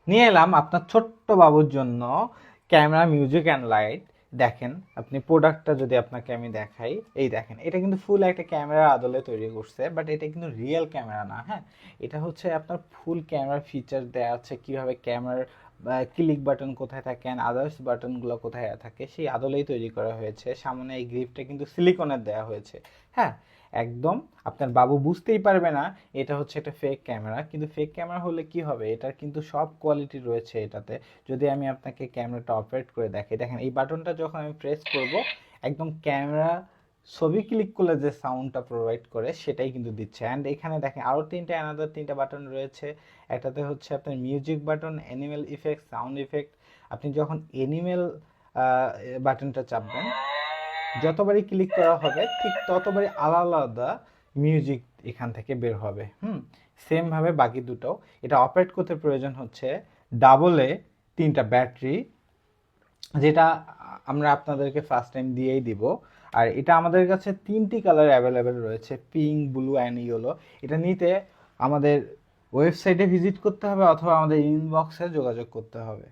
নিয়ে এলাম আপনার ছোট্ট বাবুর জন্য ক্যামেরা, মিউজিক অ্যান্ড লাইট। দেখেন, আপনি প্রোডাক্টটা যদি আপনাকে আমি দেখাই, এই দেখেন, এটা কিন্তু ফুল একটা ক্যামেরার আদলে তৈরি করছে, বাট এটা কিন্তু রিয়েল ক্যামেরা না। হ্যাঁ, এটা হচ্ছে আপনার ফুল ক্যামেরার ফিচার দেওয়া আছে, কিভাবে ক্যামেরার ক্লিক বাটন কোথায় থাকে, আদার্স বাটনগুলো কোথায় থাকে, সেই আদলেই তৈরি করা হয়েছে। সামনে এই গ্রিপটা কিন্তু সিলিকনের দেওয়া হয়েছে। হ্যাঁ, একদম আপনার বাবু বুঝতেই পারবে না এটা হচ্ছে একটা ফেক ক্যামেরা। কিন্তু ফেক ক্যামেরা হলে কি হবে, এটার কিন্তু সব কোয়ালিটি রয়েছে এটাতে। যদি আমি আপনাকে ক্যামেরাটা অপারেট করে দেখাই, দেখেন এই বাটনটা যখন আমি প্রেস করব, একদম ক্যামেরা ছবি ক্লিক করলে যে সাউন্ডটা প্রোভাইড করে সেটাই কিন্তু দিচ্ছে। অ্যান্ড এখানে দেখেন আরও অ্যানাদার তিনটা বাটন রয়েছে। একটাতে হচ্ছে আপনার music button, animal effect, sound effect. আপনি যখন অ্যানিমেল বাটনটা চাপবেন, যতবারই ক্লিক করা হবে ঠিক ততবারই আলাদা আলাদা মিউজিক এখান থেকে বের হবে। সেমভাবে বাকি দুটো। এটা অপারেট করতে প্রয়োজন হচ্ছে ডাবল এ 3টা ব্যাটারি, যেটা আমরা আপনাদেরকে ফার্স্ট টাইম দিয়েই দিব। আর এটা আমাদের কাছে 3টি কালার অ্যাভেলেবেল রয়েছে, পিঙ্ক, ব্লু অ্যান্ড ইয়েলো। এটা নিতে আমাদের ওয়েবসাইটে ভিজিট করতে হবে অথবা আমাদের ইনবক্সে যোগাযোগ করতে হবে।